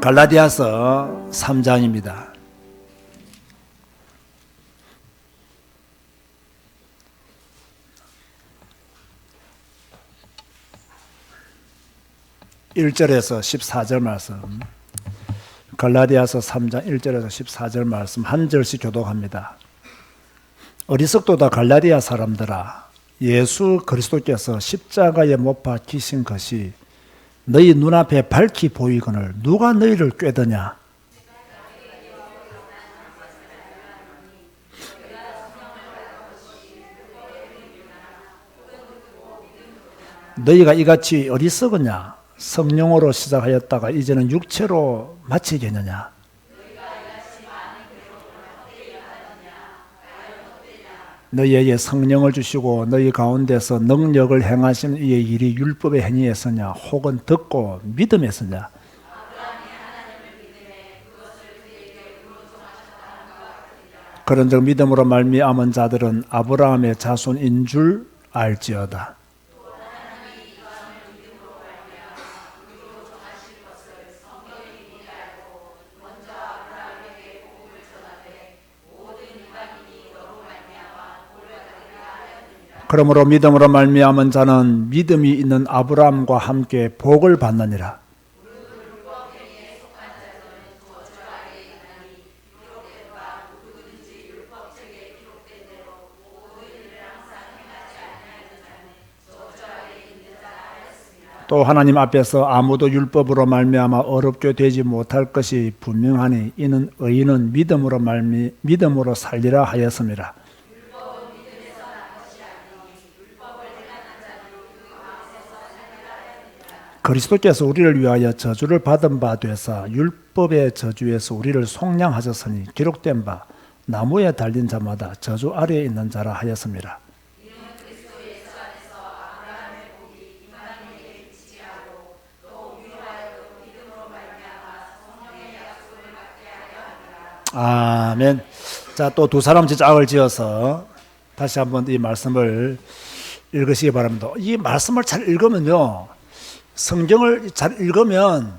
갈라디아서 3장입니다. (1절에서) (14절) 말씀, 갈라디아서 3장 1절에서 14절 말씀 한 절씩 교독합니다. 어리석도다 갈라디아 사람들아, 예수 그리스도께서 십자가에 못 박히신 것이 너희 눈앞에 밝히 보이거늘 누가 너희를 꾀더냐? 너희가 이같이 어리석으냐? 성령으로 시작하였다가 이제는 육체로 마치겠느냐? 너희에게 성령을 주시고 너희 가운데서 능력을 행하신 이의 일이 율법의 행위에서냐 혹은 듣고 믿음에서냐? 그런즉 믿음으로 말미암은 자들은 아브라함의 자손인 줄 알지어다. 그러므로 믿음으로 말미암은 자는 믿음이 있는 아브라함과 함께 복을 받느니라. 또 하나님 앞에서 아무도 율법으로 말미암아 어렵게 되지 못할 것이 분명하니 이는 의인은 믿음으로 살리라 하였음이라. 그리스도께서 우리를 위하여 저주를 받은 바 되사 율법의 저주에서 우리를 속량하셨으니 기록된 바 나무에 달린 자마다 저주 아래에 있는 자라 하였습니다. 아멘. 자, 또 두 사람씩 짝을 지어서 다시 한번 이 말씀을 읽으시기 바랍니다. 이 말씀을 잘 읽으면요, 성경을 잘 읽으면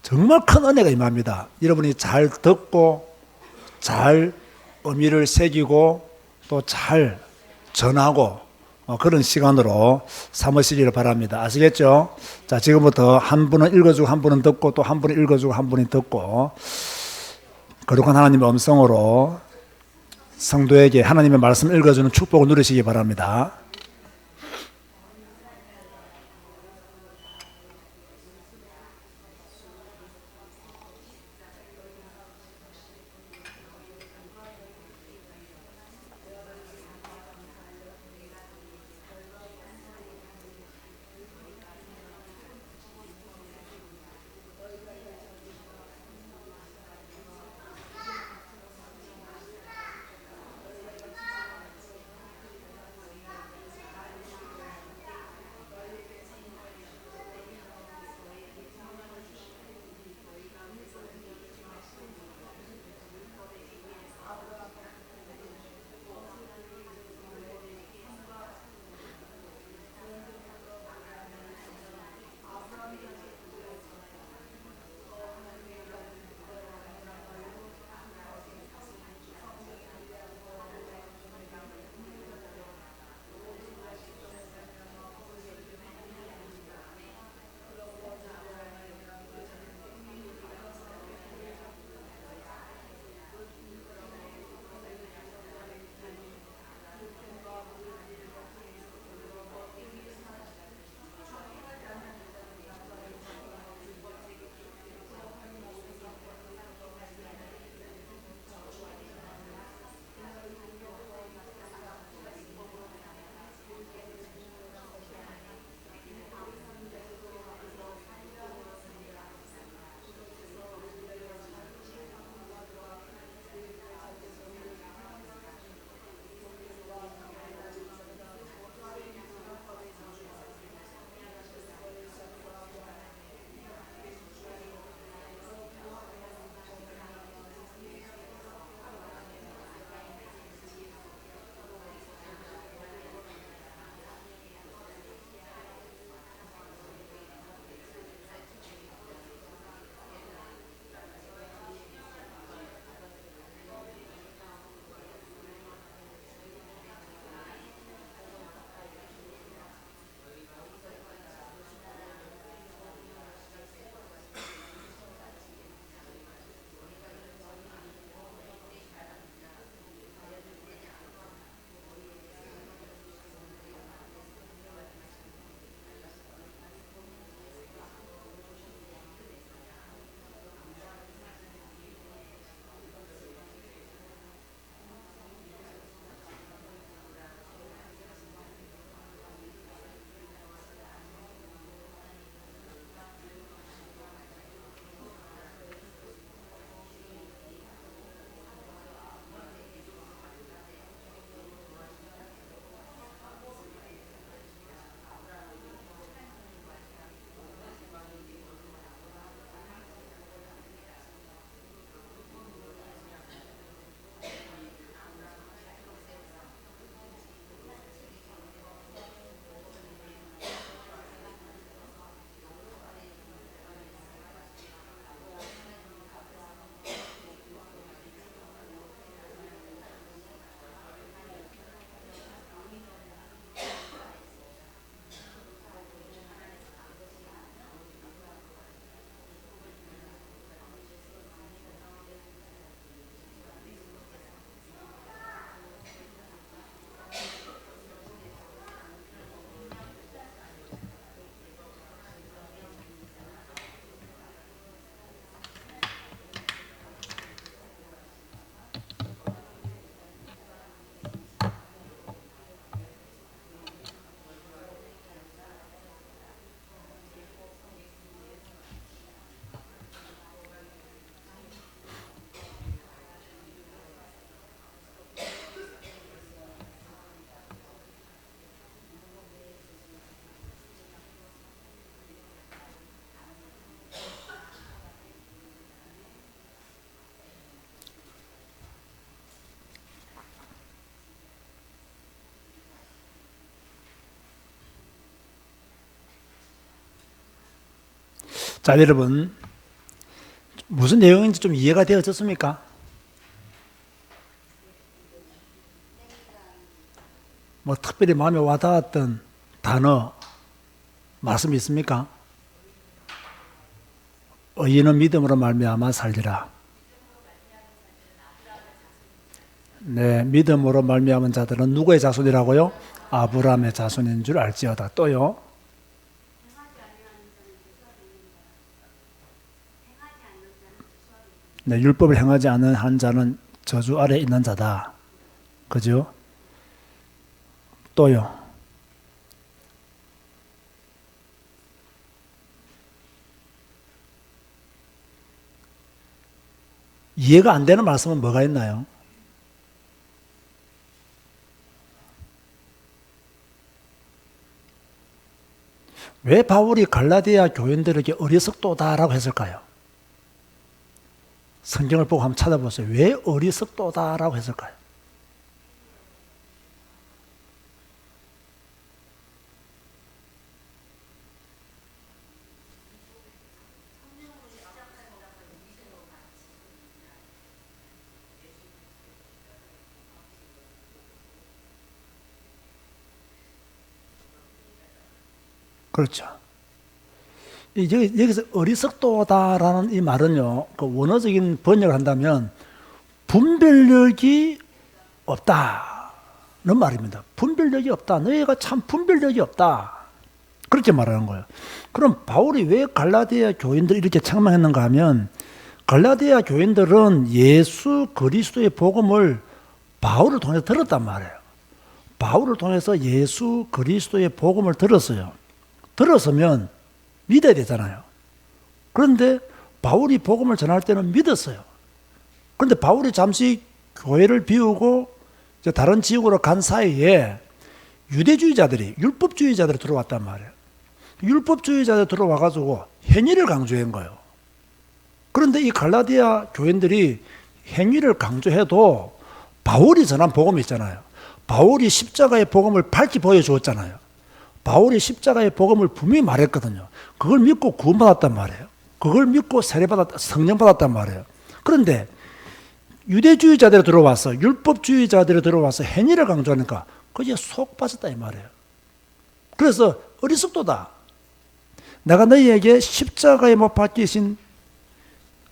정말 큰 은혜가 임합니다. 여러분이 잘 듣고 잘 의미를 새기고 또 잘 전하고 그런 시간으로 삼으시기를 바랍니다. 아시겠죠? 자, 지금부터 한 분은 읽어주고 한 분은 듣고 또 한 분은 읽어주고 한 분이 듣고 거룩한 하나님의 음성으로 성도에게 하나님의 말씀을 읽어주는 축복을 누리시기 바랍니다. 자, 여러분, 무슨 내용인지 좀 이해가 되어졌습니까? 뭐 특별히 마음에 와닿았던 단어, 말씀이 있습니까? 의인은 믿음으로 말미암아 살리라. 네, 믿음으로 말미암은 자들은 누구의 자손이라고요? 아브라함의 자손인 줄 알지어다. 또요? 네, 율법을 행하지 않는 한 자는 저주 아래 있는 자다. 그죠? 또요? 이해가 안 되는 말씀은 뭐가 있나요? 왜 바울이 갈라디아 교인들에게 어리석도다라고 했을까요? 성경을 보고 한번 찾아보세요. 왜 어리석도다라고 했을까요? 그렇죠. 여기서 어리석도다라는 이 말은요, 그 원어적인 번역을 한다면 분별력이 없다는 말입니다. 분별력이 없다. 너희가 참 분별력이 없다. 그렇게 말하는 거예요. 그럼 바울이 왜 갈라디아 교인들을 이렇게 책망했는가 하면, 갈라디아 교인들은 예수 그리스도의 복음을 바울을 통해서 들었단 말이에요. 바울을 통해서 예수 그리스도의 복음을 들었어요. 들었으면 믿어야 되잖아요. 그런데 바울이 복음을 전할 때는 믿었어요. 그런데 바울이 잠시 교회를 비우고 이제 다른 지역으로 간 사이에 유대주의자들이, 율법주의자들이 들어왔단 말이에요. 율법주의자들이 들어와가지고 행위를 강조한 거예요. 그런데 이 갈라디아 교인들이 행위를 강조해도 바울이 전한 복음이 있잖아요. 바울이 십자가의 복음을 밝히 보여주었잖아요. 바울이 십자가의 복음을 분명히 말했거든요. 그걸 믿고 구원받았단 말이에요. 그걸 믿고 세례받았다, 성령 받았단 말이에요. 그런데 유대주의자들이 들어와서, 율법주의자들이 들어와서 행위를 강조하니까 그게 속 빠졌다 이 말이에요. 그래서 어리석도다. 내가 너희에게 십자가에 못 박히신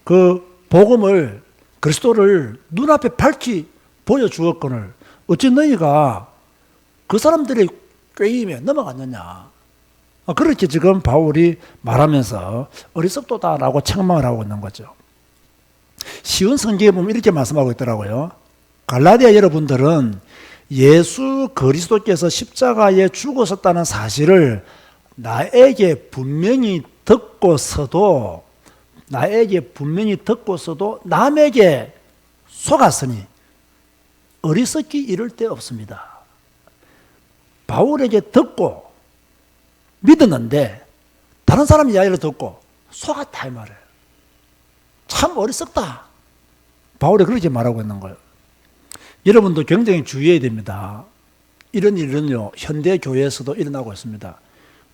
그 복음을, 그리스도를 눈앞에 밝히 보여주었거늘 어찌 너희가 그 사람들의 꾀임에 넘어갔느냐. 그렇게 지금 바울이 말하면서 어리석도다라고 책망을 하고 있는 거죠. 쉬운 성경에 보면 이렇게 말씀하고 있더라고요. 갈라디아 여러분들은 예수 그리스도께서 십자가에 죽으셨다는 사실을 나에게 분명히 듣고서도 남에게 속았으니 어리석기 이를 데 없습니다. 바울에게 듣고 믿었는데 다른 사람 이야기를 듣고 속았다 이 말이에요. 참 어리석다. 바울이 그렇게 말하고 있는 거예요. 여러분도 굉장히 주의해야 됩니다. 이런 일은요, 현대 교회에서도 일어나고 있습니다.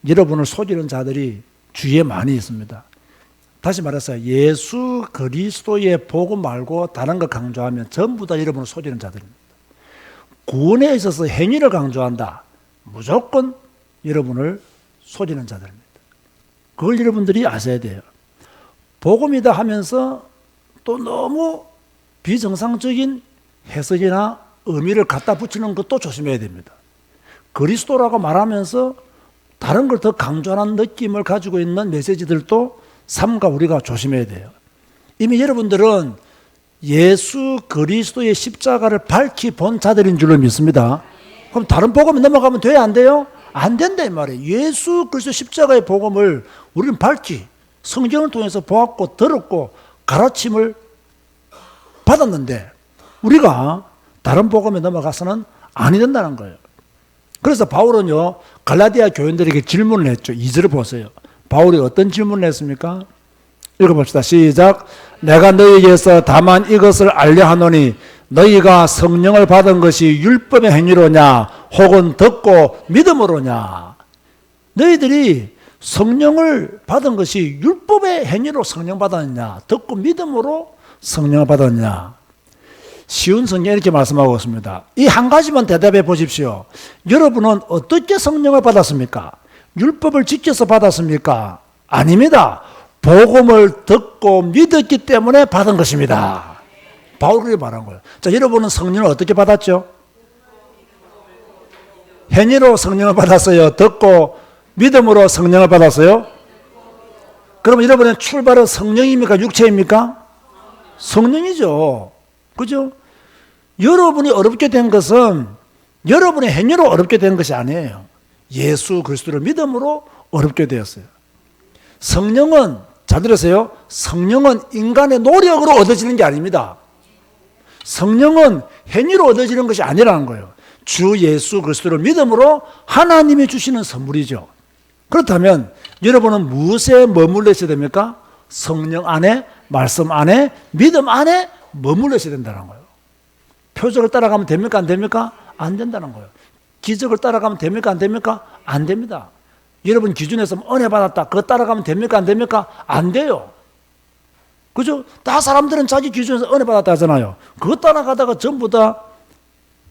여러분을 속이는 자들이 주위에 많이 있습니다. 다시 말해서 예수 그리스도의 복음 말고 다른 거 강조하면 전부 다 여러분을 속이는 자들입니다. 구원에 있어서 행위를 강조한다. 무조건 여러분을 속이는 자들입니다. 그걸 여러분들이 아셔야 돼요. 복음이다 하면서 또 너무 비정상적인 해석이나 의미를 갖다 붙이는 것도 조심해야 됩니다. 그리스도라고 말하면서 다른 걸 더 강조하는 느낌을 가지고 있는 메시지들도 삼가 우리가 조심해야 돼요. 이미 여러분들은 예수 그리스도의 십자가를 밝히 본 자들인 줄로 믿습니다. 그럼 다른 복음에 넘어가면 돼요? 안 돼요? 안 된다 이 말이에요. 예수 그리스도 십자가의 복음을 우리는 밝히 성경을 통해서 보았고 들었고 가르침을 받았는데 우리가 다른 복음에 넘어가서는 아니 된다는 거예요. 그래서 바울은요 갈라디아 교인들에게 질문을 했죠. 2절을 보세요. 바울이 어떤 질문을 했습니까? 읽어봅시다. 시작. 내가 너희에게서 다만 이것을 알려 하노니 너희가 성령을 받은 것이 율법의 행위로냐 혹은 듣고 믿음으로냐. 너희들이 성령을 받은 것이 율법의 왜 행위로 성령 받았느냐? 듣고 믿음으로 성령을 받았느냐? 쉬운 성경 이렇게 말씀하고 있습니다. 이 한 가지만 대답해 보십시오. 여러분은 어떻게 성령을 받았습니까? 율법을 지켜서 받았습니까? 아닙니다. 복음을 듣고 믿었기 때문에 받은 것입니다. 바울이 말한 거예요. 자, 여러분은 성령을 어떻게 받았죠? 행위로 성령을 받았어요? 듣고 믿음으로 성령을 받았어요? 그러면 여러분의 출발은 성령입니까? 육체입니까? 성령이죠. 그죠? 여러분이 어렵게 된 것은 여러분의 행위로 어렵게 된 것이 아니에요. 예수 그리스도를 믿음으로 어렵게 되었어요. 성령은, 잘 들으세요. 성령은 인간의 노력으로 얻어지는 게 아닙니다. 성령은 행위로 얻어지는 것이 아니라는 거예요. 주 예수 그리스도를 믿음으로 하나님이 주시는 선물이죠. 그렇다면 여러분은 무엇에 머물러 있어야 됩니까? 성령 안에, 말씀 안에, 믿음 안에 머물러 있어야 된다는 거예요. 표적을 따라가면 됩니까? 안 됩니까? 안 된다는 거예요. 기적을 따라가면 됩니까? 안 됩니까? 안 됩니다. 여러분 기준에서 은혜 받았다. 그거 따라가면 됩니까? 안 됩니까? 안 돼요. 그죠? 다 사람들은 자기 기준에서 은혜 받았다 하잖아요. 그거 따라가다가 전부 다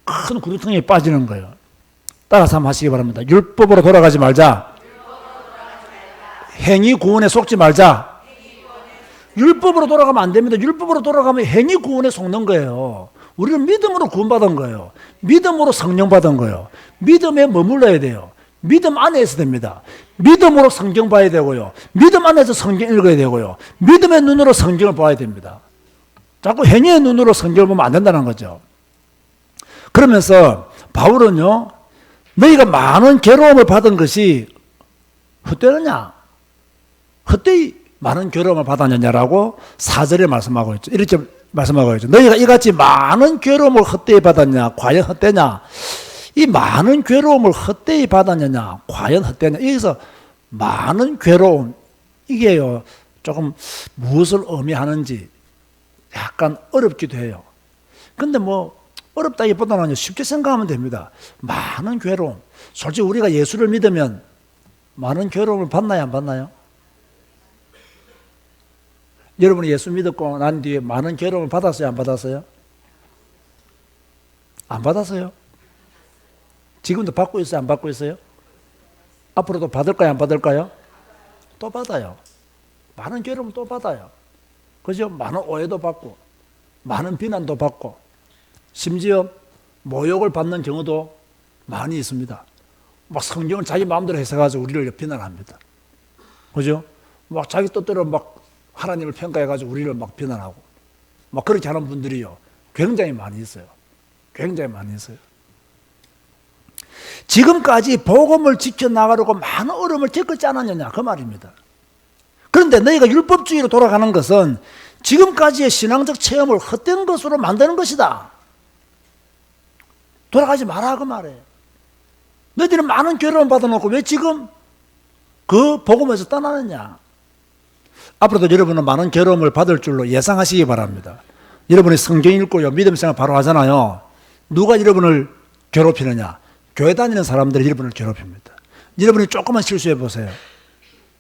큰 구루텅이에 빠지는 거예요. 따라서 한번 하시기 바랍니다. 율법으로 돌아가지 말자. 행위 구원에 속지 말자. 율법으로 돌아가면 안 됩니다. 율법으로 돌아가면 행위 구원에 속는 거예요. 우리는 믿음으로 구원받은 거예요. 믿음으로 성령 받은 거예요. 믿음에 머물러야 돼요. 믿음 안에 있어야 됩니다. 믿음으로 성경 봐야 되고요. 믿음 안에서 성경 읽어야 되고요. 믿음의 눈으로 성경을 봐야 됩니다. 자꾸 행위의 눈으로 성경을 보면 안 된다는 거죠. 그러면서 바울은요, 너희가 많은 괴로움을 받은 것이 헛되느냐? 헛되이 많은 괴로움을 받았느냐라고 4절에 말씀하고 있죠. 이렇게 말씀하고 있죠. 너희가 이같이 많은 괴로움을 헛되이 받았냐? 과연 헛되냐? 이 많은 괴로움을 헛되이 받았느냐? 과연 헛되냐? 여기서 많은 괴로움, 이게요, 조금 무엇을 의미하는지 약간 어렵기도 해요. 근데 뭐, 어렵다기보다는 쉽게 생각하면 됩니다. 많은 괴로움. 솔직히 우리가 예수를 믿으면 많은 괴로움을 받나요? 안 받나요? 여러분이 예수 믿었고 난 뒤에 많은 괴로움을 받았어요? 안 받았어요? 안 받았어요? 지금도 받고 있어요? 안 받고 있어요? 앞으로도 받을까요? 안 받을까요? 또 받아요. 많은 괴로움 또 받아요. 그죠? 많은 오해도 받고 많은 비난도 받고 심지어 모욕을 받는 경우도 많이 있습니다. 막 성경을 자기 마음대로 해석해가지고 우리를 비난합니다. 그죠? 막 자기 뜻대로 막 하나님을 평가해가지고 우리를 막 비난하고 막 그렇게 하는 분들이요. 굉장히 많이 있어요. 굉장히 많이 있어요. 지금까지 복음을 지켜나가려고 많은 어려움을 겪었지 않았느냐 그 말입니다. 그런데 너희가 율법주의로 돌아가는 것은 지금까지의 신앙적 체험을 헛된 것으로 만드는 것이다. 돌아가지 마라 그 말이에요. 너희들은 많은 괴로움 받아놓고 왜 지금 그 복음에서 떠나느냐. 앞으로도 여러분은 많은 괴로움을 받을 줄로 예상하시기 바랍니다. 여러분이 성경 읽고요, 믿음 생활 바로 하잖아요. 누가 여러분을 괴롭히느냐? 교회 다니는 사람들이 여러분을 괴롭힙니다. 여러분이 조금만 실수해 보세요.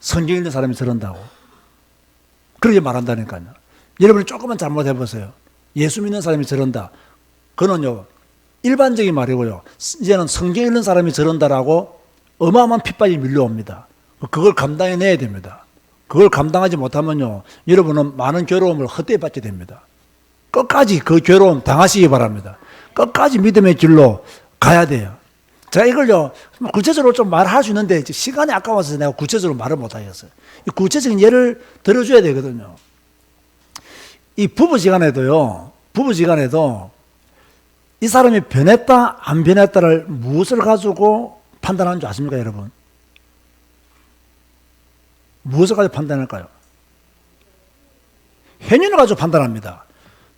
성경 읽는 사람이 저런다고. 그렇게 말한다니까요. 여러분이 조금만 잘못해 보세요. 예수 믿는 사람이 저런다. 그거는요, 일반적인 말이고요. 이제는 성경 읽는 사람이 저런다라고 어마어마한 핍박이 밀려옵니다. 그걸 감당해내야 됩니다. 그걸 감당하지 못하면요, 여러분은 많은 괴로움을 헛되이 받게 됩니다. 끝까지 그 괴로움 당하시기 바랍니다. 끝까지 믿음의 길로 가야 돼요. 제가 이걸요, 구체적으로 좀 말할 수 있는데 시간이 아까워서 내가 구체적으로 말을 못하겠어요. 구체적인 예를 들어줘야 되거든요. 이 부부지간에도 이 사람이 변했다 안 변했다를 무엇을 가지고 판단하는 줄 아십니까 여러분? 무엇을 가지고 판단할까요? 행위를 가지고 판단합니다.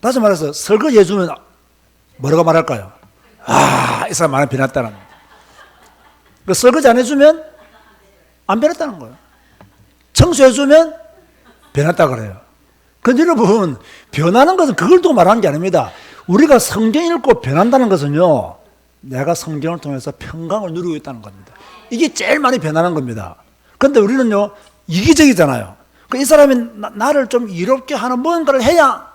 다시 말해서 설거지 해주면 뭐라고 말할까요? 아, 이 사람 많이 변했다는 거예요. 그 설거지 안 해주면 안 변했다는 거예요. 청소해주면 변했다 그래요. 근데 여러분, 변하는 것은 그걸 두고 말하는 게 아닙니다. 우리가 성경 읽고 변한다는 것은요, 내가 성경을 통해서 평강을 누리고 있다는 겁니다. 이게 제일 많이 변하는 겁니다. 그런데 우리는요, 이기적이잖아요. 이 사람이 나를 좀 이롭게 하는 뭔가를 해야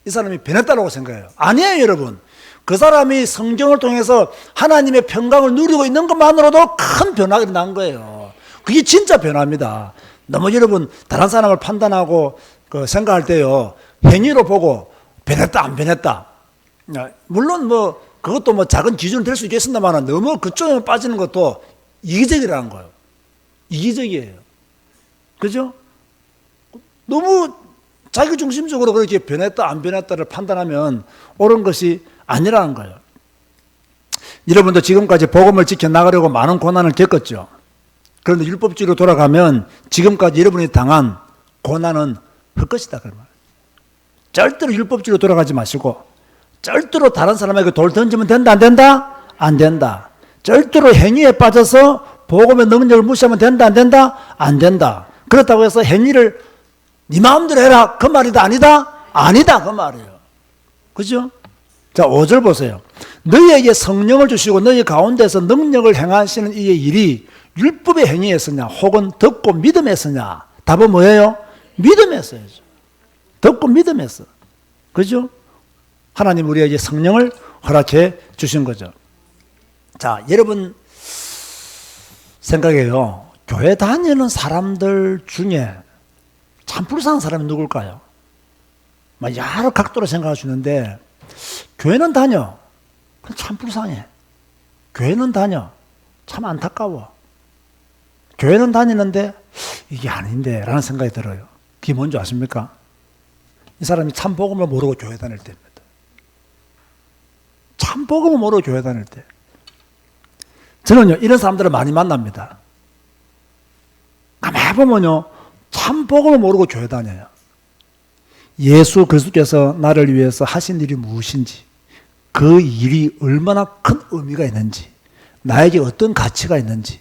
이 사람이 변했다고 생각해요. 아니에요, 여러분. 그 사람이 성경을 통해서 하나님의 평강을 누리고 있는 것만으로도 큰 변화가 난 거예요. 그게 진짜 변화입니다. 너무 여러분 다른 사람을 판단하고 생각할 때요, 행위로 보고 변했다 안 변했다. 물론 그것도 작은 기준이 될 수 있겠습니다만 너무 그쪽에 빠지는 것도 이기적이라는 거예요. 이기적이에요. 그죠? 너무 자기중심적으로 그렇게 변했다 안 변했다를 판단하면 옳은 것이 아니라는 거예요. 여러분도 지금까지 복음을 지켜나가려고 많은 고난을 겪었죠. 그런데 율법주의로 돌아가면 지금까지 여러분이 당한 고난은 헛것이다. 그 말. 절대로 율법주의로 돌아가지 마시고, 절대로 다른 사람에게 돌 던지면 된다 안 된다? 안 된다. 절대로 행위에 빠져서 복음의 능력을 무시하면 된다 안 된다? 안 된다. 그렇다고 해서 행위를 네 마음대로 해라 그 말이다 아니다? 아니다 그 말이에요. 그죠? 자, 5절 보세요. 너희에게 성령을 주시고 너희 가운데서 능력을 행하시는 이의 일이 율법의 행위에서냐 혹은 듣고 믿음에서냐? 답은 뭐예요? 믿음에서죠. 듣고 믿음에서. 그죠? 하나님 우리에게 성령을 허락해 주신 거죠. 자, 여러분 생각해요. 교회 다니는 사람들 중에 참 불쌍한 사람이 누굴까요? 여러 각도로 생각할 수 있는데, 교회는 다녀. 참 불쌍해. 교회는 다녀. 참 안타까워. 교회는 다니는데 이게 아닌데 라는 생각이 들어요. 그게 뭔지 아십니까? 이 사람이 참 복음을 모르고 교회 다닐 때입니다. 참 복음을 모르고 교회 다닐 때. 저는요, 이런 사람들을 많이 만납니다. 가만히 보면요, 참 복음을 모르고 교회 다녀요. 예수 그리스도께서 나를 위해서 하신 일이 무엇인지, 그 일이 얼마나 큰 의미가 있는지, 나에게 어떤 가치가 있는지,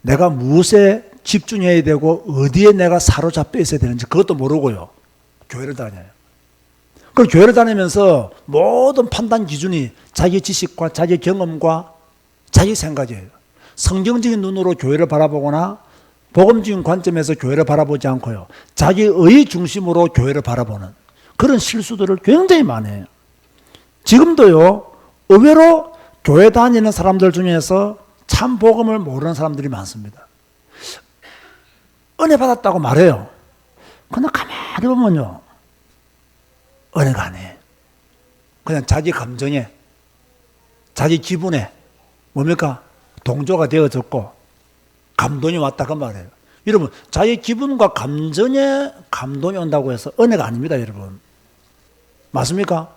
내가 무엇에 집중해야 되고 어디에 내가 사로잡혀 있어야 되는지 그것도 모르고요, 교회를 다녀요. 그럼 교회를 다니면서 모든 판단 기준이 자기 지식과 자기 경험과 자기 생각이에요. 성경적인 눈으로 교회를 바라보거나 복음적인 관점에서 교회를 바라보지 않고요, 자기의 중심으로 교회를 바라보는 그런 실수들을 굉장히 많이 해요. 지금도요, 의외로 교회 다니는 사람들 중에서 참 복음을 모르는 사람들이 많습니다. 은혜 받았다고 말해요. 그냥 가만히 보면요, 은혜가 아니에요. 그냥 자기 감정에, 자기 기분에 뭡니까? 동조가 되어졌고 감동이 왔다 그 말이에요. 여러분, 자기 기분과 감정에 감동이 온다고 해서 은혜가 아닙니다, 여러분. 맞습니까?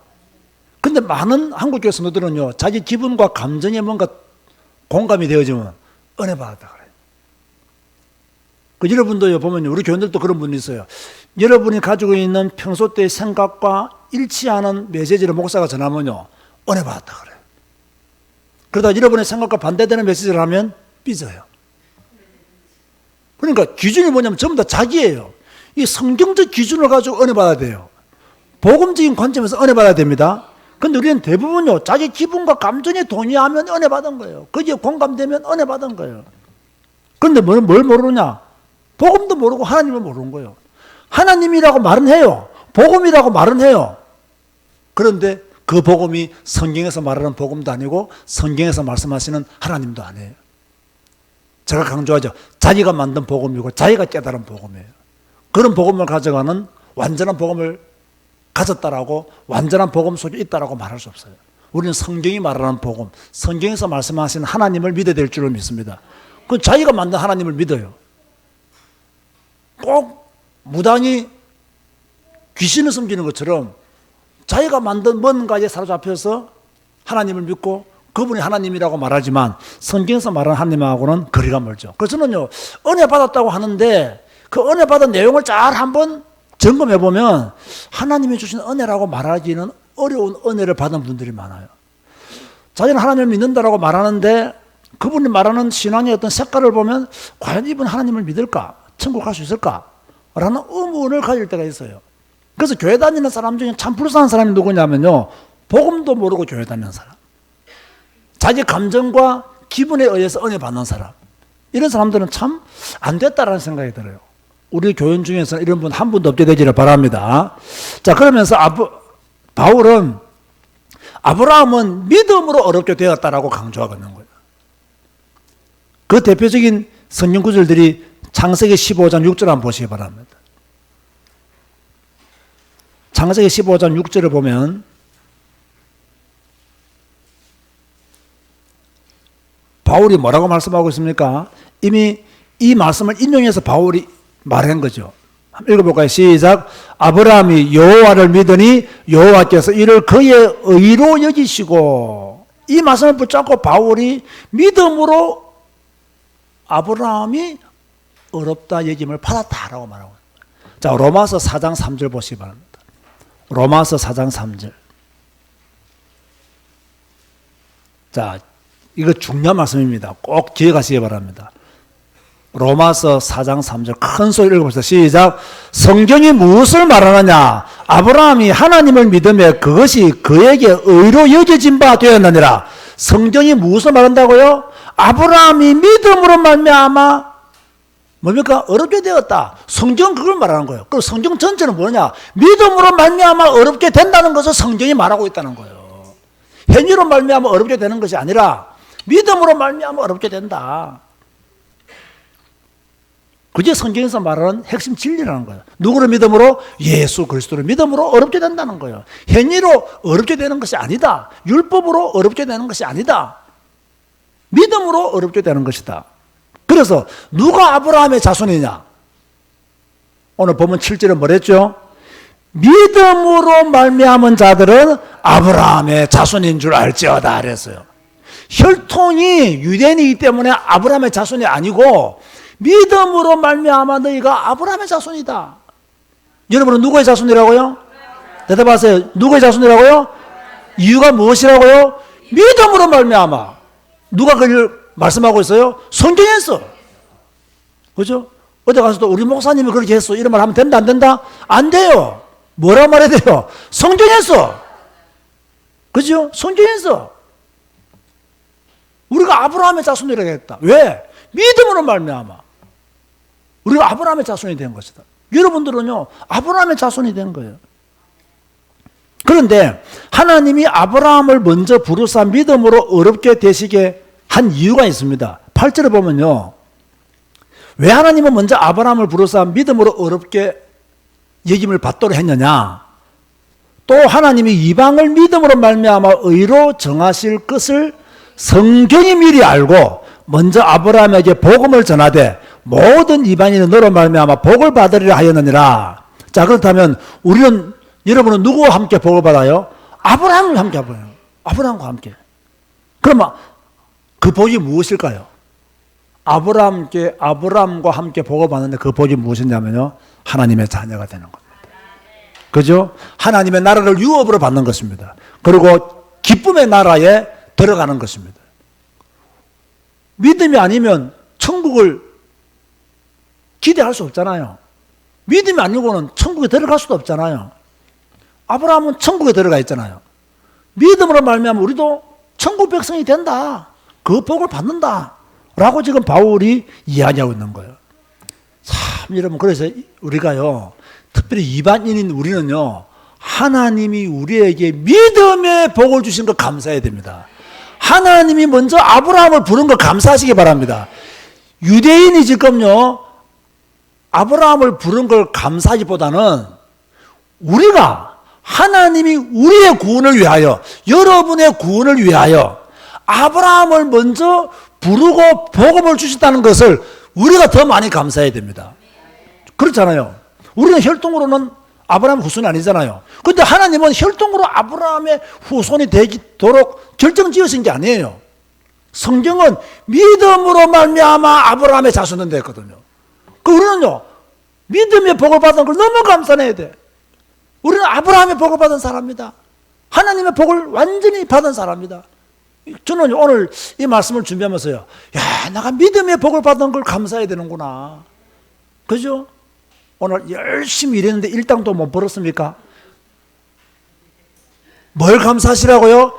근데 많은 한국 교회 성도들은요, 자기 기분과 감정에 뭔가 공감이 되어지면 은혜 받았다 그래요. 여러분도 보면 우리 교인들도 그런 분이 있어요. 여러분이 가지고 있는 평소 때의 생각과 일치하는 메시지를 목사가 전하면요, 은혜 받았다 그래요. 그러다 여러분의 생각과 반대되는 메시지를 하면 삐져요. 그러니까 기준이 뭐냐면 전부 다 자기예요. 이 성경적 기준을 가지고 은혜 받아야 돼요. 복음적인 관점에서 은혜 받아야 됩니다. 근데 우리는 대부분요, 자기 기분과 감정에 동의하면 은혜 받은 거예요. 거기에 공감되면 은혜 받은 거예요. 그런데 뭘 모르냐? 복음도 모르고 하나님을 모르는 거예요. 하나님이라고 말은 해요. 복음이라고 말은 해요. 그런데 그 복음이 성경에서 말하는 복음도 아니고 성경에서 말씀하시는 하나님도 아니에요. 제가 강조하죠. 자기가 만든 복음이고 자기가 깨달은 복음이에요. 그런 복음을 가져가는 완전한 복음을 가졌다라고, 완전한 복음 속에 있다라고 말할 수 없어요. 우리는 성경이 말하는 복음, 성경에서 말씀하시는 하나님을 믿어야 될 줄을 믿습니다. 그 자기가 만든 하나님을 믿어요. 꼭 무당이 귀신을 섬기는 것처럼 자기가 만든 뭔가에 사로잡혀서 하나님을 믿고 그분이 하나님이라고 말하지만 성경에서 말하는 하나님하고는 거리가 멀죠. 그래서 저는요, 은혜 받았다고 하는데 그 은혜 받은 내용을 잘 한번 점검해 보면 하나님이 주신 은혜라고 말하기는 어려운 은혜를 받은 분들이 많아요. 자기는 하나님을 믿는다라고 말하는데 그분이 말하는 신앙의 어떤 색깔을 보면 과연 이분 하나님을 믿을까? 천국 갈 수 있을까? 라는 의문을 가질 때가 있어요. 그래서 교회 다니는 사람 중에 참 불쌍한 사람이 누구냐면요, 복음도 모르고 교회 다니는 사람, 자기 감정과 기분에 의해서 은혜 받는 사람, 이런 사람들은 참 안 됐다라는 생각이 들어요. 우리 교인 중에서 이런 분 한 분도 없게 되기를 바랍니다. 자, 그러면서 바울은 아브라함은 믿음으로 어렵게 되었다라고 강조하고 있는 거예요. 그 대표적인 성경 구절들이 창세기 15장 6절 한번 보시기 바랍니다. 창세기 15장 6절을 보면 바울이 뭐라고 말씀하고 있습니까? 이미 이 말씀을 인용해서 바울이 말한 거죠. 한번 읽어볼까요? 시작. 아브라함이 여호와를 믿으니 여호와께서 이를 그의 의로 여기시고, 이 말씀을 붙잡고 바울이 믿음으로 아브라함이 어렵다 여김을 받았다라고 말하고 있습니다. 자, 로마서 4장 3절 보시기 바랍니다. 로마서 4장 3절. 자, 이거 중요한 말씀입니다. 꼭 기억하시기 바랍니다. 로마서 4장 3절 큰 소리를 읽어봅시다. 시작. 성경이 무엇을 말하느냐? 아브라함이 하나님을 믿으며 그것이 그에게 의로 여겨진 바 되었느니라. 성경이 무엇을 말한다고요? 아브라함이 믿음으로 말미암아 뭡니까? 어렵게 되었다. 성경은 그걸 말하는 거예요. 그럼 성경 전체는 뭐냐? 믿음으로 말미암아 어렵게 된다는 것을 성경이 말하고 있다는 거예요. 행위로 말미암아 어렵게 되는 것이 아니라 믿음으로 말미암아 어렵게 된다. 그게 성경에서 말하는 핵심 진리라는 거예요. 누구를 믿음으로? 예수 그리스도를 믿음으로 어렵게 된다는 거예요. 행위로 어렵게 되는 것이 아니다. 율법으로 어렵게 되는 것이 아니다. 믿음으로 어렵게 되는 것이다. 그래서 누가 아브라함의 자손이냐? 오늘 보면 7절에 뭐랬죠? 믿음으로 말미암은 자들은 아브라함의 자손인 줄 알지어다 그랬어요. 혈통이 유대인이기 때문에 아브라함의 자손이 아니고 믿음으로 말미암아 너희가 아브라함의 자손이다. 여러분은 누구의 자손이라고요? 대답하세요. 누구의 자손이라고요? 이유가 무엇이라고요? 믿음으로 말미암아. 누가 그걸 말씀하고 있어요? 성경에서. 그죠? 어디 가서도 우리 목사님이 그렇게 했어. 이런 말 하면 된다 안 된다? 안 돼요. 뭐라고 말해야 돼요? 성경에서. 그죠? 성경에서. 우리가 아브라함의 자손이라고 했다. 왜? 믿음으로 말미암아. 우리가 아브라함의 자손이 된 것이다. 여러분들은요, 아브라함의 자손이 된 거예요. 그런데 하나님이 아브라함을 먼저 부르사 믿음으로 어렵게 되시게 한 이유가 있습니다. 8절에 보면요. 왜 하나님은 먼저 아브라함을 부르사 믿음으로 어렵게 여김을 받도록 했느냐? 또 하나님이 이방을 믿음으로 말미암아 의로 정하실 것을 성경이 미리 알고 먼저 아브라함에게 복음을 전하되 모든 이방인은 너로 말미암아 복을 받으리라 하였느니라. 자, 그렇다면 여러분은 누구와 함께 복을 받아요? 아브라함과 함께 받아요. 아브라함과 함께. 그러면 그 복이 무엇일까요? 아브라함과 함께 복을 받는데 그 복이 무엇이냐면요, 하나님의 자녀가 되는 겁니다. 그죠? 하나님의 나라를 유업으로 받는 것입니다. 그리고 기쁨의 나라에 들어가는 것입니다. 믿음이 아니면 천국을 기대할 수 없잖아요. 믿음이 아니고는 천국에 들어갈 수도 없잖아요. 아브라함은 천국에 들어가 있잖아요. 믿음으로 말미암아 우리도 천국 백성이 된다. 그 복을 받는다. 라고 지금 바울이 이야기하고 있는 거예요. 참, 여러분, 그래서 우리가요, 특별히 이방인인 우리는요, 하나님이 우리에게 믿음의 복을 주신 거 감사해야 됩니다. 하나님이 먼저 아브라함을 부른 거 감사하시기 바랍니다. 유대인이 지금요, 아브라함을 부른 걸 감사하기보다는 우리가 하나님이 우리의 구원을 위하여, 여러분의 구원을 위하여 아브라함을 먼저 부르고 복음을 주셨다는 것을 우리가 더 많이 감사해야 됩니다. 그렇잖아요. 우리는 혈통으로는 아브라함 후손이 아니잖아요. 그런데 하나님은 혈통으로 아브라함의 후손이 되도록 결정지으신 게 아니에요. 성경은 믿음으로 말미암아 아브라함의 자손은 됐거든요. 우리는요, 믿음의 복을 받은 걸 너무 감사해야 돼. 우리는 아브라함의 복을 받은 사람입니다. 하나님의 복을 완전히 받은 사람입니다. 저는 오늘 이 말씀을 준비하면서요, 야, 내가 믿음의 복을 받은 걸 감사해야 되는구나. 그죠? 오늘 열심히 일했는데 일당도 못 벌었습니까? 뭘 감사하시라고요?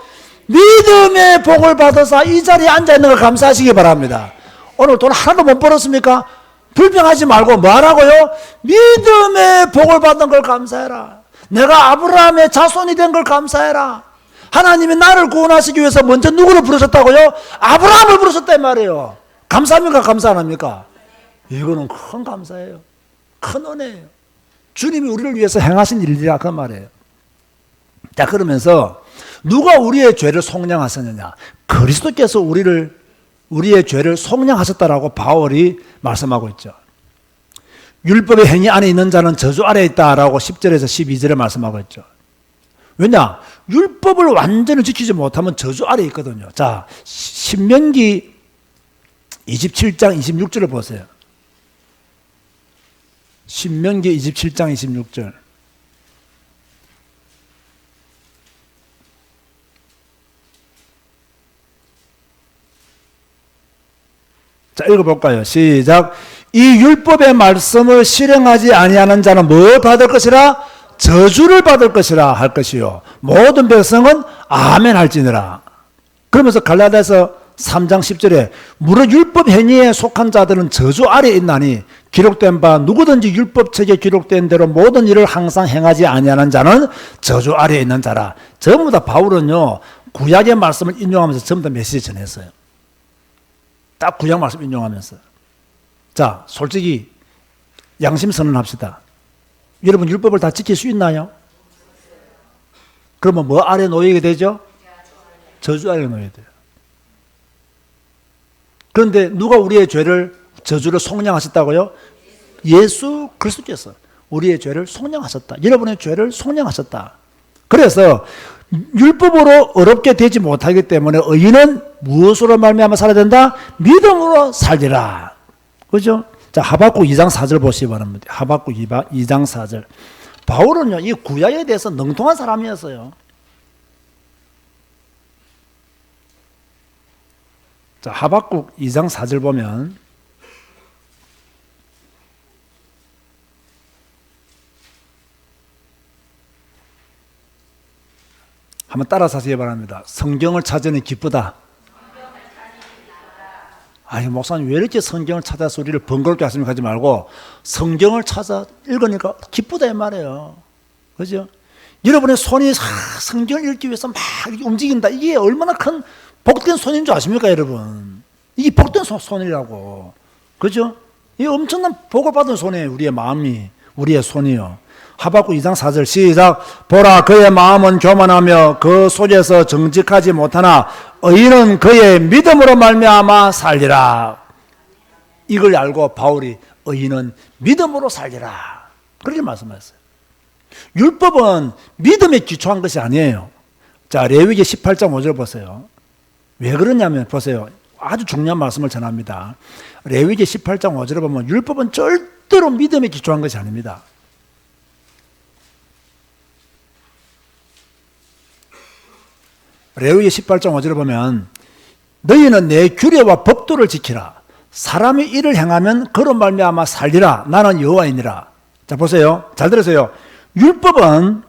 믿음의 복을 받아서 이 자리에 앉아있는 걸 감사하시기 바랍니다. 오늘 돈 하나도 못 벌었습니까? 불평하지 말고 뭐 하라고요? 믿음의 복을 받은 걸 감사해라. 내가 아브라함의 자손이 된 걸 감사해라. 하나님이 나를 구원하시기 위해서 먼저 누구를 부르셨다고요? 아브라함을 부르셨단 말이에요. 감사합니까? 감사 안 합니까? 이거는 큰 감사예요. 큰 은혜예요. 주님이 우리를 위해서 행하신 일이라 그 말이에요. 자, 그러면서 누가 우리의 죄를 속량하셨느냐? 그리스도께서 우리의 죄를 속량하셨다라고 바울이 말씀하고 있죠. 율법의 행위 안에 있는 자는 저주 아래에 있다라고 10절에서 12절에 말씀하고 있죠. 왜냐? 율법을 완전히 지키지 못하면 저주 아래에 있거든요. 자, 신명기 27장 26절을 보세요. 신명기 27장 26절. 자, 읽어볼까요? 시작. 이 율법의 말씀을 실행하지 아니하는 자는 뭘 받을 것이라? 저주를 받을 것이라 할 것이요. 모든 백성은 아멘 할지니라. 그러면서 갈라디아서 3장 10절에 무릇 율법 행위에 속한 자들은 저주 아래에 있나니 기록된 바 누구든지 율법책에 기록된 대로 모든 일을 항상 행하지 아니하는 자는 저주 아래에 있는 자라. 전부 다 바울은요, 구약의 말씀을 인용하면서 전부 다 메시지 전했어요. 딱 구약 말씀 인용하면서. 자, 솔직히 양심 선언합시다. 여러분 율법을 다 지킬 수 있나요? 그러면 뭐 아래 놓이게 되죠? 저주 아래 놓여야 돼요. 그런데 누가 우리의 저주를 속량하셨다고요? 예수 그리스도께서 우리의 죄를 속량하셨다. 여러분의 죄를 속량하셨다. 그래서 율법으로 어렵게 되지 못하기 때문에 의인은 무엇으로 말미암아 살아야 된다? 믿음으로 살리라. 그죠? 자, 하박국 2장 4절 보시기 바랍니다. 하박국 2장 4절. 바울은요, 이 구약에 대해서 능통한 사람이었어요. 자, 하박국 2장 4절 보면 한번 따라서 하시기 바랍니다. 성경을 찾으니 기쁘다. 아니, 목사님 왜 이렇게 성경을 찾아서 우리를 번거롭게 하십니까? 하지 말고 성경을 찾아 읽으니까 기쁘다 이 말이에요. 그죠? 여러분의 손이 성경을 읽기 위해서 막 움직인다. 이게 얼마나 큰 복된 손인 줄 아십니까, 여러분? 이게 복된 손이라고. 그죠? 이 엄청난 복을 받은 손이에요, 우리의 마음이, 우리의 손이요. 하박국 2장 4절 시작. 보라, 그의 마음은 교만하며 그 속에서 정직하지 못하나 의인은 그의 믿음으로 말미암아 살리라. 이걸 알고 바울이 의인은 믿음으로 살리라, 그렇게 말씀하셨어요. 율법은 믿음에 기초한 것이 아니에요. 자, 레위기 18장 5절 보세요. 왜 그러냐면 보세요. 아주 중요한 말씀을 전합니다. 레위기 18장 5절을 보면 율법은 절대로 믿음에 기초한 것이 아닙니다. 레위기 18장 5절을 보면 너희는 내 규례와 법도를 지키라. 사람이 이를 행하면 그로 말미암아 살리라. 나는 여호와이니라. 자, 보세요. 잘 들으세요. 율법은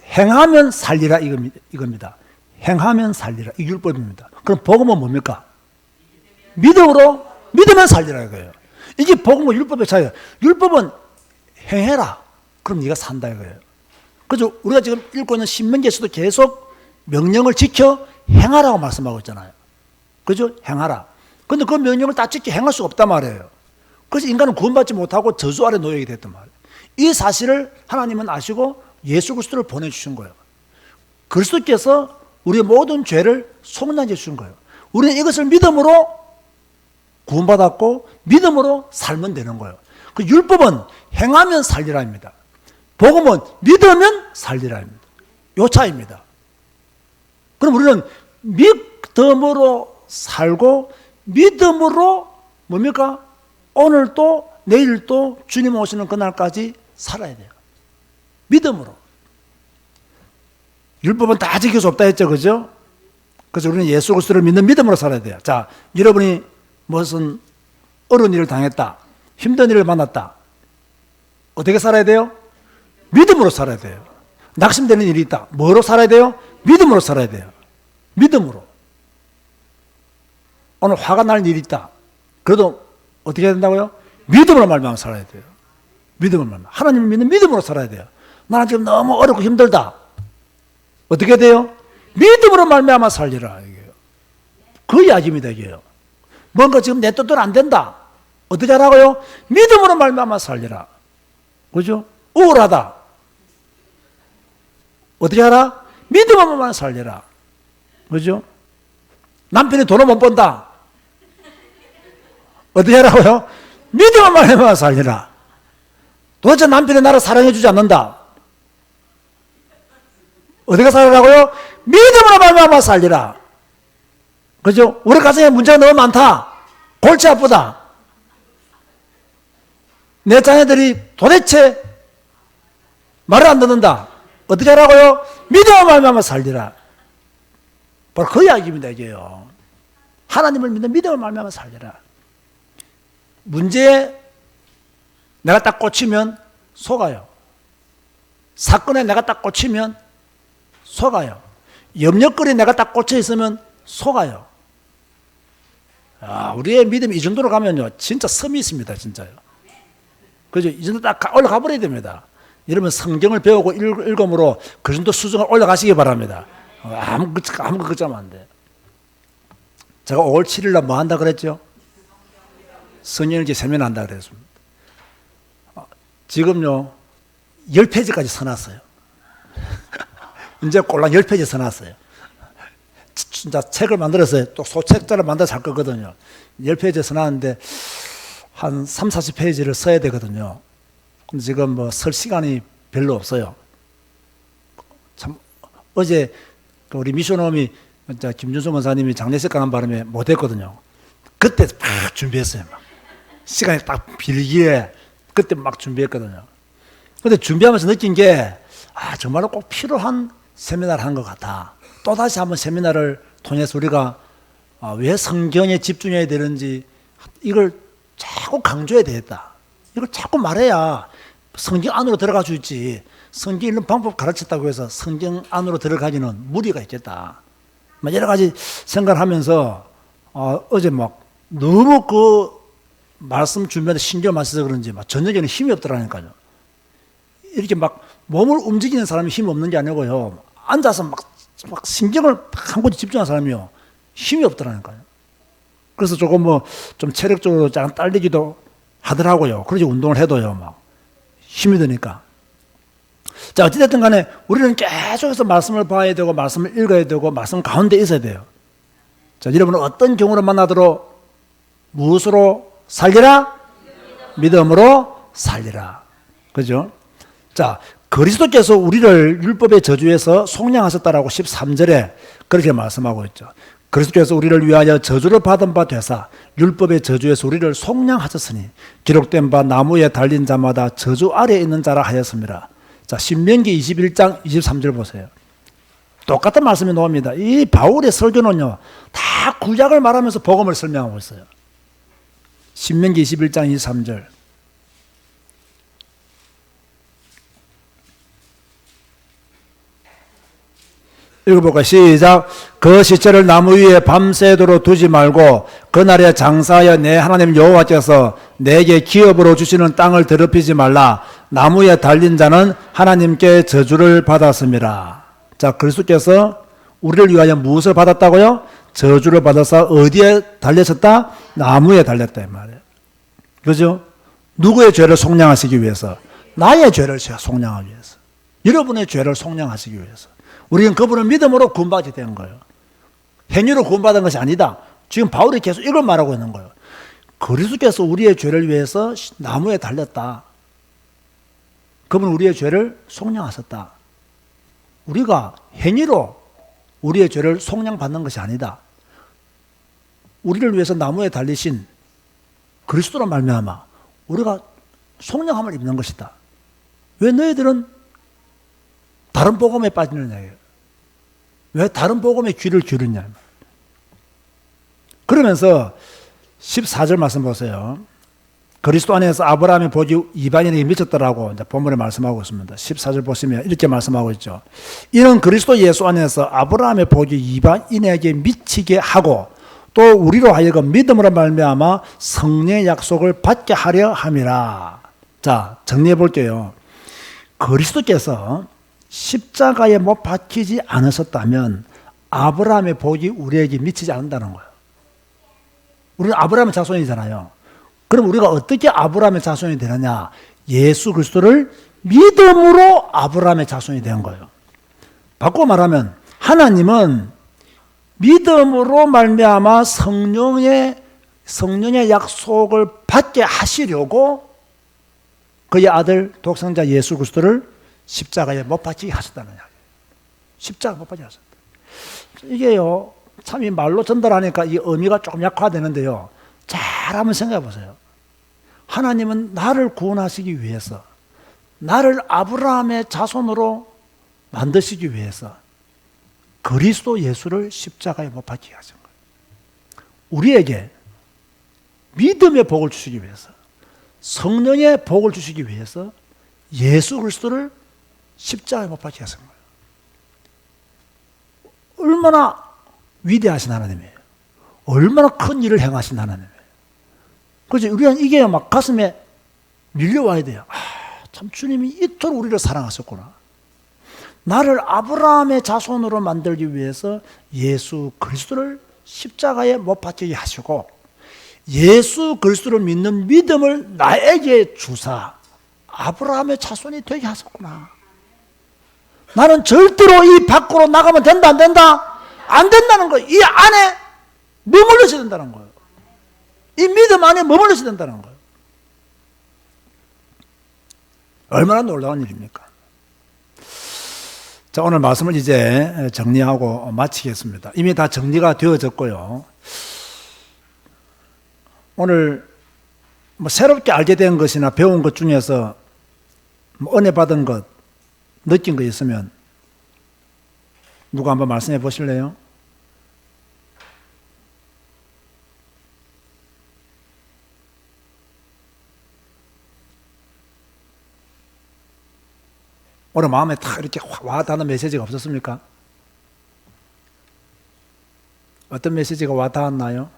행하면 살리라 이겁니다. 행하면 살리라. 이 율법입니다. 그럼 복음은 뭡니까? 믿으면 살리라 이거예요. 이게 복음과 율법의 차이예요. 율법은 행해라. 그럼 네가 산다 이거예요. 그래서 우리가 지금 읽고 있는 신명기에서도 계속 명령을 지켜 행하라고 말씀하고 있잖아요. 그죠? 행하라. 그런데 그 명령을 다 지켜 행할 수가 없단 말이에요. 그래서 인간은 구원받지 못하고 저주 아래 놓이게 됐단 말이에요. 이 사실을 하나님은 아시고 예수 그리스도를 보내주신 거예요. 그리스도께서 우리의 모든 죄를 속량해 주신 거예요. 우리는 이것을 믿음으로 구원받았고 믿음으로 살면 되는 거예요. 그 율법은 행하면 살리라입니다. 복음은 믿으면 살리라입니다. 요 차이입니다. 그럼 우리는 믿음으로 살고 믿음으로 뭡니까? 오늘도 내일도 주님 오시는 그날까지 살아야 돼요. 믿음으로. 율법은 다 지킬 수 없다 했죠. 그죠? 그래서 우리는 예수 그리스도를 믿는 믿음으로 살아야 돼요. 자, 여러분이 무슨 어려운 일을 당했다. 힘든 일을 만났다. 어떻게 살아야 돼요? 믿음으로 살아야 돼요. 낙심되는 일이 있다. 뭐로 살아야 돼요? 믿음으로 살아야 돼요. 믿음으로. 오늘 화가 날 일이 있다. 그래도 어떻게 해야 된다고요? 믿음으로 말미암아 살아야 돼요. 믿음으로 말미암아. 하나님을 믿는 믿음으로 살아야 돼요. 나는 지금 너무 어렵고 힘들다. 어떻게 돼요? 믿음으로 말미암아 살리라. 이게요. 그 이야기입니다. 이게요. 뭔가 지금 내 뜻대로 안 된다. 어떻게 하라고요? 믿음으로 말미암아 살리라. 그죠? 우울하다. 어떻게 하라? 믿음으로만 살리라. 그죠? 남편이 돈을 못 번다. 어떻게 하라고요? 믿음으로 말미암아 살리라. 도대체 남편이 나를 사랑해 주지 않는다. 어떻게 살라고요? 믿음으로 말미암아 살리라. 그죠? 우리 가정에 문제가 너무 많다. 골치 아프다. 내 자녀들이 도대체 말을 안 듣는다. 어떻게 하라고요? 믿음으로 말미암아 살리라. 바로 그 이야기입니다. 이게요. 하나님을 믿는 믿음으로 말미암아 살리라. 문제에 내가 딱 꽂히면 속아요. 사건에 내가 딱 꽂히면 속아요. 염려거리에 내가 딱 꽂혀 있으면 속아요. 우리의 믿음이 이 정도로 가면요, 진짜 섬이 있습니다, 진짜요. 그죠? 이 정도 딱 올라가 버려야 됩니다. 여러분 성경을 배우고 읽음으로 그 정도 수준을 올라가시기 바랍니다. 아무 걱정 안 돼. 제가 5월 7일 날 뭐 한다 그랬죠? 성령일기 세면한다 그랬습니다. 지금요, 10페이지까지 써놨어요. 이제 꼴랑 10페이지 써놨어요. 진짜 책을 만들어서 또 소책자를 만들어서 할 거거든요. 10페이지 써놨는데 한 3, 40페이지를 써야 되거든요. 근데 지금 뭐 쓸 시간이 별로 없어요. 참, 어제 우리 미션홈이 김준수 원사님이 장례식 가는 바람에 못했거든요. 그때 막 준비했어요. 막. 시간이 딱 빌기에 그때 막 준비했거든요. 근데 준비하면서 느낀 게, 정말로 꼭 필요한 세미나를 한 것 같아. 또다시 한번 세미나를 통해서 우리가 왜 성경에 집중해야 되는지 이걸 자꾸 강조해야 되겠다. 이걸 자꾸 말해야 성경 안으로 들어갈 수 있지. 성경 읽는 방법 가르쳤다고 해서 성경 안으로 들어가기는 무리가 있겠다. 여러 가지 생각을 하면서 어제 막 너무 그 말씀 준비하는데 신경 많이 써서 그런지 막 저녁에는 힘이 없더라니까요. 이렇게 막 몸을 움직이는 사람이 힘이 없는 게 아니고요. 앉아서 막 신경을 한 곳에 집중하는 사람이요. 힘이 없더라니까요. 그래서 조금 좀 체력적으로 약간 딸리기도 하더라고요. 그러지 운동을 해도요. 막 힘이 드니까. 자, 어찌됐든 간에 우리는 계속해서 말씀을 봐야 되고 말씀을 읽어야 되고 말씀 가운데 있어야 돼요. 자, 여러분은 어떤 경우를 만나도록 무엇으로 살리라? 믿음으로 살리라. 그죠? 자, 그리스도께서 우리를 율법의 저주에서 속량하셨다라고 13절에 그렇게 말씀하고 있죠. 그리스도께서 우리를 위하여 저주를 받은 바 되사 율법의 저주에서 우리를 속량하셨으니 기록된 바 나무에 달린 자마다 저주 아래에 있는 자라 하였습니다. 자, 신명기 21장 23절 보세요. 똑같은 말씀이 나옵니다. 이 바울의 설교는요, 다 구약을 말하면서 복음을 설명하고 있어요. 신명기 21장 23절. 읽어볼까요? 시작. 그 시체를 나무 위에 밤새도록 두지 말고 그날에 장사하여 내 하나님 여호와께서 내게 기업으로 주시는 땅을 더럽히지 말라. 나무에 달린 자는 하나님께 저주를 받았습니다. 자, 그리스도께서 우리를 위하여 무엇을 받았다고요? 저주를 받아서 어디에 달렸었다? 나무에 달렸다 이 말이에요. 그죠? 누구의 죄를 속량하시기 위해서? 나의 죄를 속량하기 위해서. 여러분의 죄를 속량하시기 위해서. 우리는 그분을 믿음으로 구원받게 된 거예요. 행위로 구원받은 것이 아니다. 지금 바울이 계속 이걸 말하고 있는 거예요. 그리스도께서 우리의 죄를 위해서 나무에 달렸다. 그분은 우리의 죄를 속량하셨다. 우리가 행위로 우리의 죄를 속량받는 것이 아니다. 우리를 위해서 나무에 달리신 그리스도로 말미암아 우리가 속량함을 입는 것이다. 왜 너희들은 다른 복음에 빠지느냐. 왜 다른 복음에 귀를 기울이냐. 그러면서 14절 말씀 보세요. 그리스도 안에서 아브라함의 복이 이방인에게 미쳤더라고 이제 본문에 말씀하고 있습니다. 14절 보시면 이렇게 말씀하고 있죠. 이는 그리스도 예수 안에서 아브라함의 복이 이방인에게 미치게 하고 또 우리로 하여금 믿음으로 말미암아 성령의 약속을 받게 하려 함이라. 자, 정리해 볼게요. 그리스도께서 십자가에 못 박히지 않으셨다면 아브라함의 복이 우리에게 미치지 않는다는 거예요. 우리는 아브라함의 자손이잖아요. 그럼 우리가 어떻게 아브라함의 자손이 되느냐? 예수 그리스도를 믿음으로 아브라함의 자손이 된 거예요. 바꿔 말하면 하나님은 믿음으로 말미암아 성령의 약속을 받게 하시려고 그의 아들 독생자 예수 그리스도를 십자가에 못 박히게 하셨다는 이야기예요. 십자가 못 박히게 하셨다. 이게요, 참 이 말로 전달하니까 이 의미가 조금 약화되는데요. 잘 한번 생각해 보세요. 하나님은 나를 구원하시기 위해서, 나를 아브라함의 자손으로 만드시기 위해서 그리스도 예수를 십자가에 못 박히게 하신 거예요. 우리에게 믿음의 복을 주시기 위해서, 성령의 복을 주시기 위해서 예수 그리스도를 십자가에 못 박히게 하신 거예요. 얼마나 위대하신 하나님이에요. 얼마나 큰 일을 행하신 하나님이에요. 그래서 우리는 이게 막 가슴에 밀려와야 돼요. 참 주님이 이토록 우리를 사랑하셨구나. 나를 아브라함의 자손으로 만들기 위해서 예수 그리스도를 십자가에 못 박히게 하시고 예수 그리스도를 믿는 믿음을 나에게 주사 아브라함의 자손이 되게 하셨구나. 나는 절대로 이 밖으로 나가면 된다 안 된다? 안 된다는 거예요. 이 안에 머물러야 된다는 거예요. 이 믿음 안에 머물러야 된다는 거예요. 얼마나 놀라운 일입니까? 자, 오늘 말씀을 이제 정리하고 마치겠습니다. 이미 다 정리가 되어졌고요. 오늘 뭐 새롭게 알게 된 것이나 배운 것 중에서 뭐 은혜 받은 것, 느낀 거 있으면 누가 한번 말씀해 보실래요? 오늘 마음에 딱 이렇게 와닿는 메시지가 없었습니까? 어떤 메시지가 와닿았나요?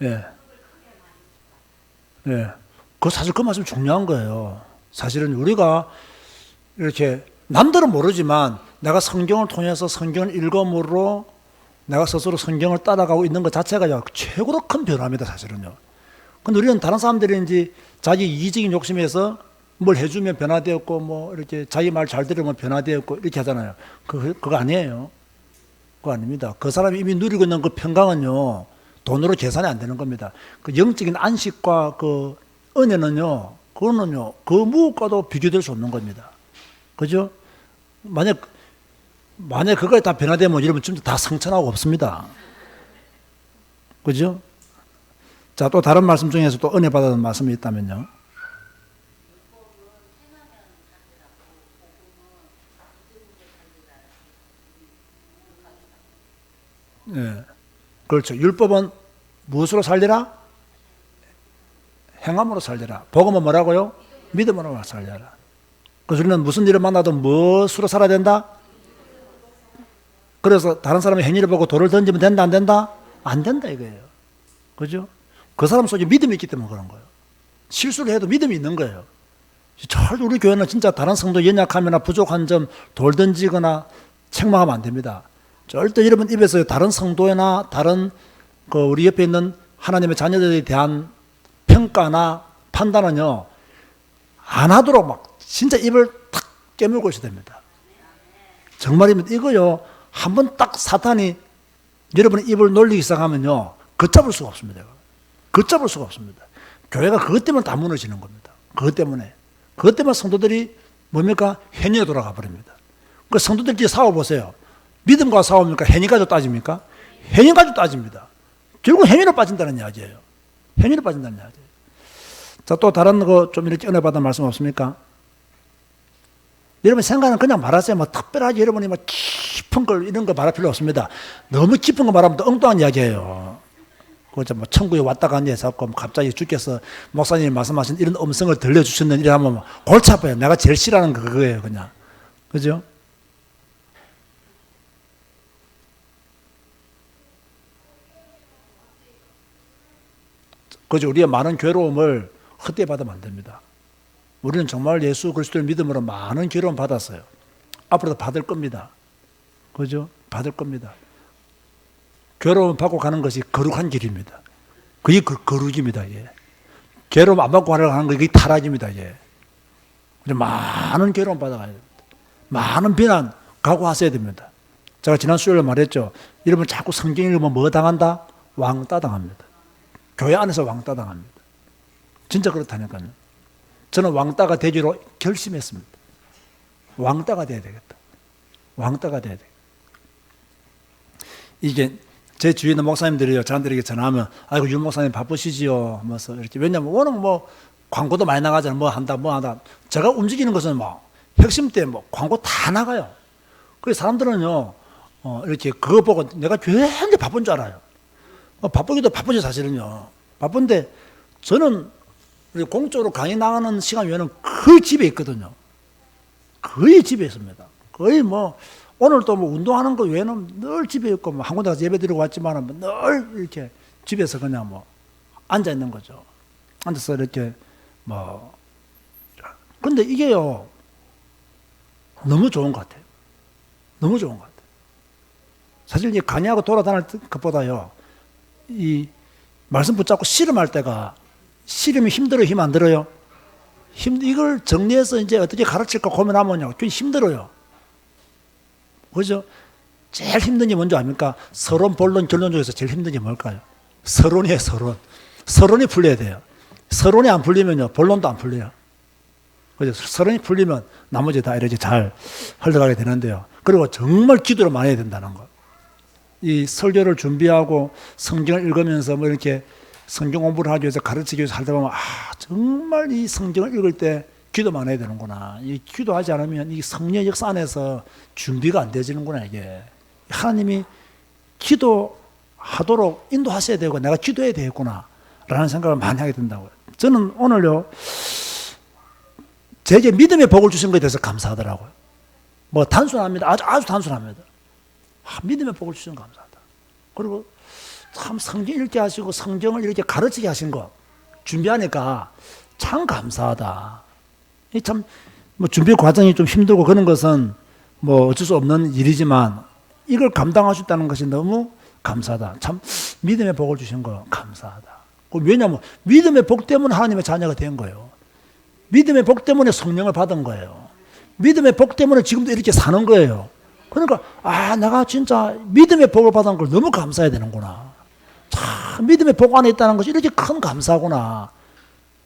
예. 예. 사실 그 말씀 중요한 거예요. 사실은 우리가 이렇게 남들은 모르지만 내가 성경을 통해서 성경을 읽음으로 내가 스스로 성경을 따라가고 있는 것 자체가 최고로 큰 변화입니다, 사실은요. 근데 우리는 다른 사람들인지 자기 이기적인 욕심에서 뭘 해주면 변화되었고, 뭐, 이렇게 자기 말 잘 들으면 변화되었고, 이렇게 하잖아요. 그거 아니에요. 그거 아닙니다. 그 사람이 이미 누리고 있는 그 평강은요, 돈으로 계산이 안 되는 겁니다. 그 영적인 안식과 그 은혜는요, 그거는요, 그 무엇과도 비교될 수 없는 겁니다. 그죠? 만약 그거에 다 변화되면 여러분 지금 다 상처나고 없습니다. 그죠? 자, 또 다른 말씀 중에서 또 은혜 받았던 말씀이 있다면요. 네. 그렇죠. 율법은 무엇으로 살리라? 행함으로 살리라. 복음은 뭐라고요? 믿음으로 살리라. 그래서 우리는 무슨 일을 만나도 무엇으로 살아야 된다? 그래서 다른 사람의 행위를 보고 돌을 던지면 된다 안 된다? 안 된다 이거예요. 그죠? 그 사람 속에 믿음이 있기 때문에 그런 거예요. 실수를 해도 믿음이 있는 거예요. 절대 우리 교회는 진짜 다른 성도 연약함이나 부족한 점 돌 던지거나 책망하면 안 됩니다. 절대 여러분 입에서 다른 성도나 다른 우리 옆에 있는 하나님의 자녀들에 대한 평가나 판단은요 안 하도록 막 진짜 입을 탁 깨물고 있어야 됩니다. 정말입니다. 이거요 한번 딱 사탄이 여러분의 입을 놀리기 시작하면요 걷잡을 수가 없습니다. 걷잡을 수가 없습니다. 교회가 그것 때문에 다 무너지는 겁니다. 그것 때문에 성도들이 뭡니까? 행위에 돌아가 버립니다. 그 성도들끼리 싸워보세요. 믿음과 싸웁니까? 행위 가지고 따집니까? 행위 가지고 따집니다. 결국 행위로 빠진다는 이야기예요. 행위로 빠진다는 이야기죠. 자, 또 다른 거 좀 이렇게 은혜 받은 말씀 없습니까? 여러분 생각은 그냥 말하세요. 뭐 특별하게 여러분이 뭐 깊은 걸 이런 거 말할 필요 없습니다. 너무 깊은 거 말하면 또 엉뚱한 이야기예요. 그죠? 뭐 천국에 왔다 갔니 해서 갑자기 주께서 목사님이 말씀하신 이런 음성을 들려주셨는 이러면 골치 아파요. 내가 제일 싫어하는 거 그거예요, 그냥. 그죠? 그죠? 우리의 많은 괴로움을 헛되이 받으면 안 됩니다. 우리는 정말 예수 그리스도를 믿음으로 많은 괴로움 받았어요. 앞으로도 받을 겁니다. 그죠? 받을 겁니다. 괴로움 받고 가는 것이 거룩한 길입니다. 그게 거룩입니다. 예. 괴로움 안 받고 가는 거 그게 타락입니다. 예. 많은 괴로움 받아가야 됩니다. 많은 비난 각오하셔야 됩니다. 제가 지난 수요일에 말했죠. 여러분 자꾸 성경 읽으면 뭐 당한다? 왕따 당합니다. 교회 안에서 왕따 당합니다. 진짜 그렇다니까요. 저는 왕따가 되기로 결심했습니다. 왕따가 돼야 되겠다. 왕따가 돼야 되겠다. 이게 제 주위에 있는 목사님들이요, 저한테 전화하면, 아이고, 윤 목사님 바쁘시지요? 하면서 이렇게. 왜냐면 워낙 뭐 광고도 많이 나가잖아요. 뭐 한다. 제가 움직이는 것은 뭐 핵심 때 뭐 광고 다 나가요. 그래서 사람들은요, 이렇게 그거 보고 내가 굉장히 바쁜 줄 알아요. 바쁘기도 바쁘죠, 사실은요. 바쁜데 저는 공적으로 강의 나가는 시간 외에는 거의 집에 있거든요. 거의 집에 있습니다. 거의 뭐, 오늘 또 뭐 운동하는 거 외에는 늘 집에 있고, 뭐 한 군데 가서 예배 드리고 왔지만 늘 이렇게 집에서 그냥 뭐 앉아 있는 거죠. 앉아서 이렇게 뭐. 근데 이게요, 너무 좋은 것 같아요. 너무 좋은 것 같아요. 사실 이 강의하고 돌아다닐 것보다요, 이 말씀 붙잡고 씨름할 때가, 씨름이 힘들어요, 힘 안 들어요? 이걸 정리해서 이제 어떻게 가르칠까 고민하면요, 좀 힘들어요. 그죠? 제일 힘든 게 뭔지 압니까? 서론, 본론, 결론 중에서 제일 힘든 게 뭘까요? 서론이에요, 서론. 서론이 풀려야 돼요. 서론이 안 풀리면요, 본론도 안 풀려요. 그죠? 서론이 풀리면 나머지 다 이렇게 잘 흘러가게 되는데요. 그리고 정말 기도를 많이 해야 된다는 거. 이 설교를 준비하고 성경을 읽으면서 뭐 이렇게 성경 공부를 하기 위해서 가르치기 위해서 살다 보면, 정말 이 성경을 읽을 때 기도만 해야 되는구나. 이 기도하지 않으면 이 성령 역사 안에서 준비가 안 되지는구나, 이게. 하나님이 기도하도록 인도하셔야 되고 내가 기도해야 되겠구나 라는 생각을 많이 하게 된다고요. 저는 오늘요, 제게 믿음의 복을 주신 것에 대해서 감사하더라고요. 뭐 단순합니다. 아주 단순합니다. 믿음의 복을 주신 거 감사하다. 그리고 참 성경 읽게 하시고 성경을 이렇게 가르치게 하신 거 준비하니까 참 감사하다. 참 뭐 준비 과정이 좀 힘들고 그런 것은 뭐 어쩔 수 없는 일이지만 이걸 감당하셨다는 것이 너무 감사하다. 참 믿음의 복을 주신 거 감사하다. 왜냐하면 믿음의 복 때문에 하나님의 자녀가 된 거예요. 믿음의 복 때문에 성령을 받은 거예요. 믿음의 복 때문에 지금도 이렇게 사는 거예요. 그러니까 내가 진짜 믿음의 복을 받은 걸 너무 감사해야 되는구나. 참 믿음의 복 안에 있다는 것이 이렇게 큰 감사구나.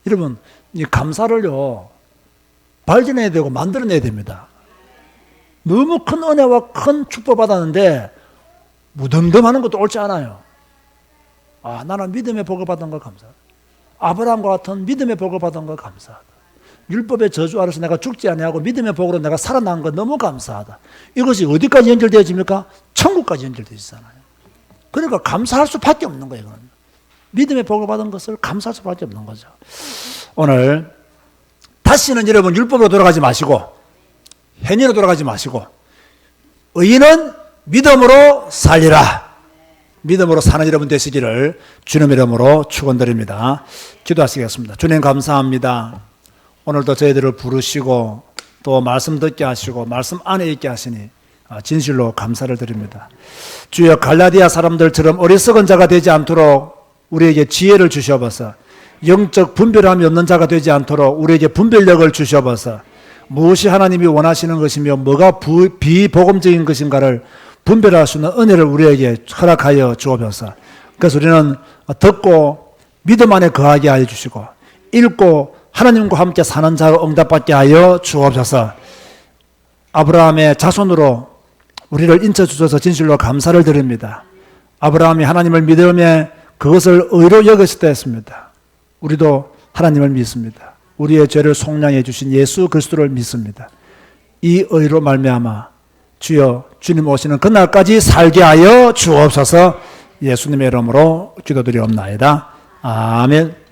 여러분, 이 감사를요, 발견해야 되고 만들어내야 됩니다. 너무 큰 은혜와 큰 축복 받았는데 무덤덤하는 것도 옳지 않아요. 나는 믿음의 복을 받은 걸 감사하다. 아브라함과 같은 믿음의 복을 받은 걸 감사하다. 율법의 저주 아래서 내가 죽지 아니하고 믿음의 복으로 내가 살아난 거 너무 감사하다. 이것이 어디까지 연결되어집니까? 천국까지 연결되어지잖아요. 그러니까 감사할 수밖에 없는 거예요. 그건. 믿음의 복을 받은 것을 감사할 수밖에 없는 거죠. 오늘 다시는 여러분 율법으로 돌아가지 마시고 행위로 돌아가지 마시고 의인은 믿음으로 살리라. 믿음으로 사는 여러분 되시기를 주님의 이름으로 축원드립니다. 기도하시겠습니다. 주님 감사합니다. 오늘도 저희들을 부르시고 또 말씀 듣게 하시고 말씀 안에 있게 하시니 진실로 감사를 드립니다. 주여 갈라디아 사람들처럼 어리석은 자가 되지 않도록 우리에게 지혜를 주셔버서 영적 분별함이 없는 자가 되지 않도록 우리에게 분별력을 주셔버서 무엇이 하나님이 원하시는 것이며 뭐가 비복음적인 것인가를 분별할 수 있는 은혜를 우리에게 허락하여 주옵소서. 그래서 우리는 듣고 믿음 안에 거하게 하여 주시고 읽고 하나님과 함께 사는 자로 응답받게 하여 주옵소서. 아브라함의 자손으로 우리를 인쳐주셔서 진실로 감사를 드립니다. 아브라함이 하나님을 믿음에 그것을 의로 여기시다 했습니다. 우리도 하나님을 믿습니다. 우리의 죄를 속량해 주신 예수 그리스도를 믿습니다. 이 의로 말미암아 주여 주님 오시는 그날까지 살게 하여 주옵소서. 예수님의 이름으로 기도드리옵나이다. 아멘.